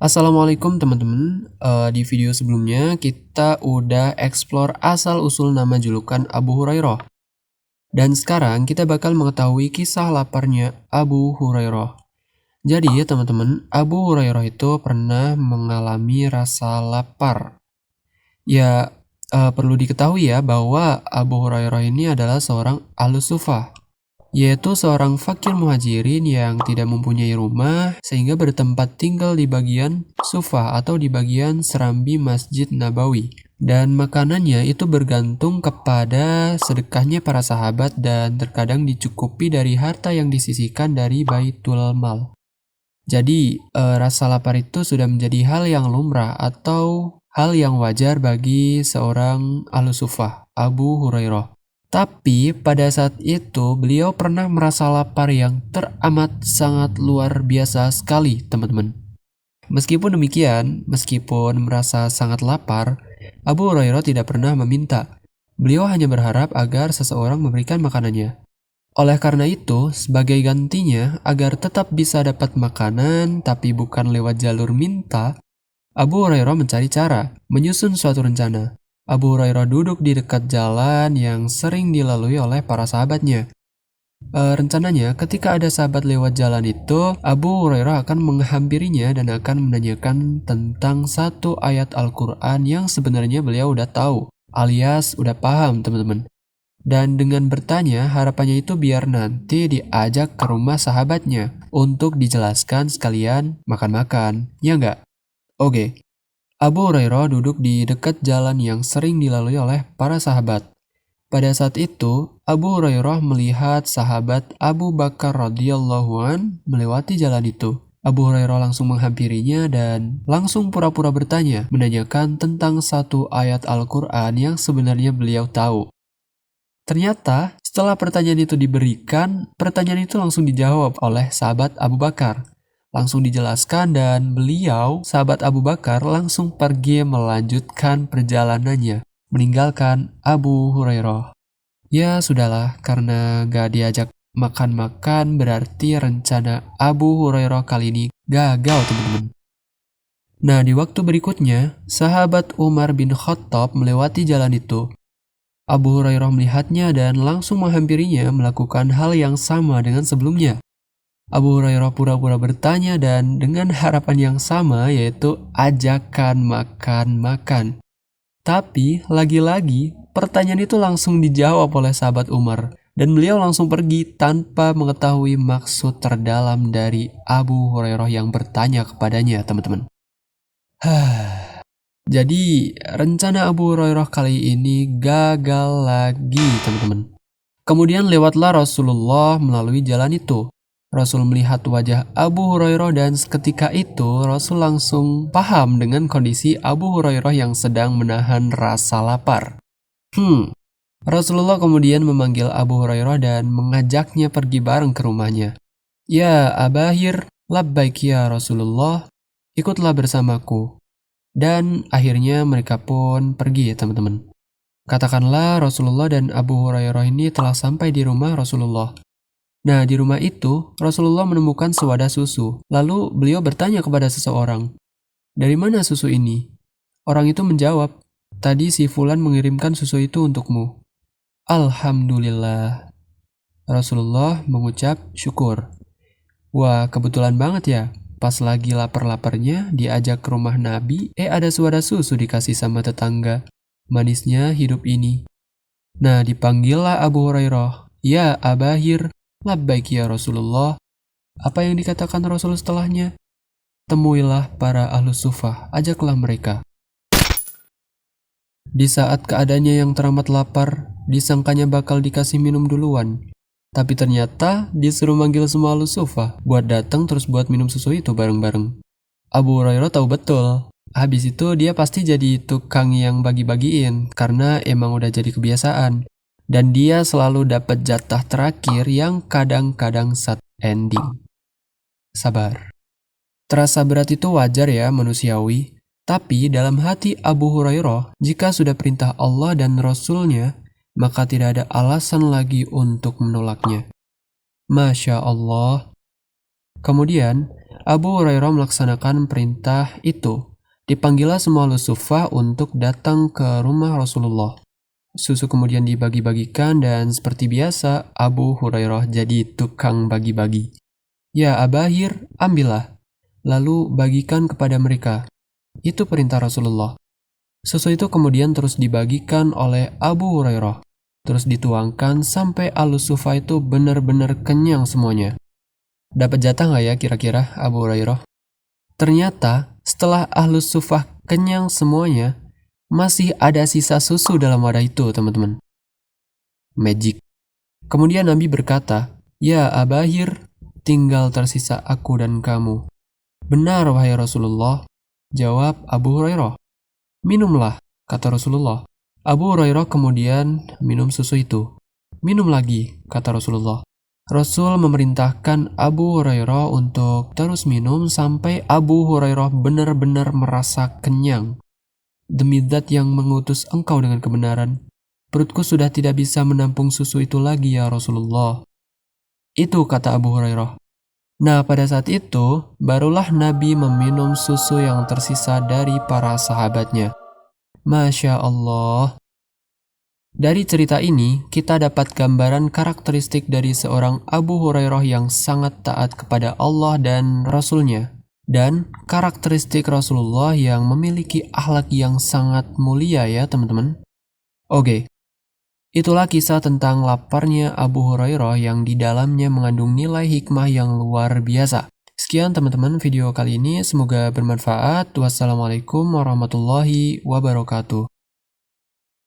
Assalamualaikum teman-teman. Di video sebelumnya kita udah explore asal-usul nama julukan Abu Hurairah. Dan sekarang kita bakal mengetahui kisah laparnya Abu Hurairah. Jadi teman-teman, Abu Hurairah itu pernah mengalami rasa lapar. Ya, perlu diketahui ya bahwa Abu Hurairah ini adalah seorang ahlus sufah, yaitu seorang fakir muhajirin yang tidak mempunyai rumah sehingga bertempat tinggal di bagian sufah atau di bagian serambi Masjid Nabawi. Dan makanannya itu bergantung kepada sedekahnya para sahabat dan terkadang dicukupi dari harta yang disisihkan dari Baitul Mal. Jadi rasa lapar itu sudah menjadi hal yang lumrah atau hal yang wajar bagi seorang ahlus sufah, Abu Hurairah. Tapi pada saat itu beliau pernah merasa lapar yang teramat sangat luar biasa sekali, teman-teman. Meskipun demikian, meskipun merasa sangat lapar, Abu Hurairah tidak pernah meminta. Beliau hanya berharap agar seseorang memberikan makanannya. Oleh karena itu, sebagai gantinya, agar tetap bisa dapat makanan tapi bukan lewat jalur minta, Abu Hurairah mencari cara, menyusun suatu rencana. Abu Hurairah duduk di dekat jalan yang sering dilalui oleh para sahabatnya. Rencananya, ketika ada sahabat lewat jalan itu, Abu Hurairah akan menghampirinya dan akan menanyakan tentang satu ayat Al-Quran yang sebenarnya beliau udah tahu, alias udah paham, teman-teman. Dan dengan bertanya, harapannya itu biar nanti diajak ke rumah sahabatnya untuk dijelaskan sekalian makan-makan, ya nggak? Oke. Abu Hurairah duduk di dekat jalan yang sering dilalui oleh para sahabat. Pada saat itu, Abu Hurairah melihat sahabat Abu Bakar radhiyallahu an melewati jalan itu. Abu Hurairah langsung menghampirinya dan langsung pura-pura bertanya, menanyakan tentang satu ayat Al-Quran yang sebenarnya beliau tahu. Ternyata, setelah pertanyaan itu diberikan, pertanyaan itu langsung dijawab oleh sahabat Abu Bakar. Langsung dijelaskan dan beliau, sahabat Abu Bakar, langsung pergi melanjutkan perjalanannya, meninggalkan Abu Hurairah. Ya sudahlah, karena gak diajak makan-makan berarti rencana Abu Hurairah kali ini gagal, teman-teman. Nah, di waktu berikutnya, sahabat Umar bin Khattab melewati jalan itu. Abu Hurairah melihatnya dan langsung menghampirinya melakukan hal yang sama dengan sebelumnya. Abu Hurairah pura-pura bertanya dan dengan harapan yang sama, yaitu ajakan makan-makan. Tapi lagi-lagi pertanyaan itu langsung dijawab oleh sahabat Umar dan beliau langsung pergi tanpa mengetahui maksud terdalam dari Abu Hurairah yang bertanya kepadanya, teman-teman. Jadi rencana Abu Hurairah kali ini gagal lagi, teman-teman. Kemudian lewatlah Rasulullah melalui jalan itu. Rasul melihat wajah Abu Hurairah dan seketika itu Rasul langsung paham dengan kondisi Abu Hurairah yang sedang menahan rasa lapar. Rasulullah kemudian memanggil Abu Hurairah dan mengajaknya pergi bareng ke rumahnya. Ya Abahir, labbaik ya Rasulullah, ikutlah bersamaku. Dan akhirnya mereka pun pergi, teman-teman. Katakanlah Rasulullah dan Abu Hurairah ini telah sampai di rumah Rasulullah. Nah, di rumah itu, Rasulullah menemukan sewadah susu. Lalu beliau bertanya kepada seseorang, "Dari mana susu ini?" Orang itu menjawab, "Tadi si Fulan mengirimkan susu itu untukmu." Alhamdulillah. Rasulullah mengucap syukur. Wah, kebetulan banget ya. Pas lagi lapar-laparnya, diajak ke rumah Nabi, ada sewadah susu dikasih sama tetangga. Manisnya hidup ini. Nah, dipanggillah Abu Hurairah. Ya Abahir, labbaik ya Rasulullah. Apa yang dikatakan Rasul setelahnya? Temuilah para ahlus sufah, ajaklah mereka. Di saat keadaannya yang teramat lapar, disangkanya bakal dikasih minum duluan. Tapi ternyata disuruh manggil semua ahlus sufah buat datang terus buat minum susu itu bareng-bareng. Abu Hurairah tahu betul. Habis itu dia pasti jadi tukang yang bagi-bagiin karena emang udah jadi kebiasaan. Dan dia selalu dapat jatah terakhir yang kadang-kadang set ending. Sabar. Terasa berat itu wajar ya, manusiawi. Tapi dalam hati Abu Hurairah, jika sudah perintah Allah dan Rasulnya, maka tidak ada alasan lagi untuk menolaknya. Masya Allah. Kemudian, Abu Hurairah melaksanakan perintah itu. Dipanggillah semua ahlu suffah untuk datang ke rumah Rasulullah. Susu kemudian dibagi-bagikan dan seperti biasa Abu Hurairah jadi tukang bagi-bagi. Ya Abahir, ambillah, lalu bagikan kepada mereka. Itu perintah Rasulullah. Susu itu kemudian terus dibagikan oleh Abu Hurairah. Terus dituangkan sampai ahlus suffah itu benar-benar kenyang semuanya. Dapat jatah nggak ya kira-kira Abu Hurairah? Ternyata setelah ahlus suffah kenyang semuanya, masih ada sisa susu dalam wadah itu, teman-teman. Magic. Kemudian Nabi berkata, "Ya Abahir, tinggal tersisa aku dan kamu." "Benar, wahai Rasulullah," jawab Abu Hurairah. "Minumlah," kata Rasulullah. Abu Hurairah kemudian minum susu itu. "Minum lagi," kata Rasulullah. Rasul memerintahkan Abu Hurairah untuk terus minum sampai Abu Hurairah benar-benar merasa kenyang. "Demi Zat yang mengutus engkau dengan kebenaran, perutku sudah tidak bisa menampung susu itu lagi ya Rasulullah." Itu kata Abu Hurairah. Nah, pada saat itu, barulah Nabi meminum susu yang tersisa dari para sahabatnya. Masya Allah. Dari cerita ini, kita dapat gambaran karakteristik dari seorang Abu Hurairah yang sangat taat kepada Allah dan Rasul-Nya. Dan karakteristik Rasulullah yang memiliki akhlak yang sangat mulia ya teman-teman. Oke, itulah kisah tentang laparnya Abu Hurairah yang di dalamnya mengandung nilai hikmah yang luar biasa. Sekian teman-teman video kali ini, semoga bermanfaat. Wassalamualaikum warahmatullahi wabarakatuh.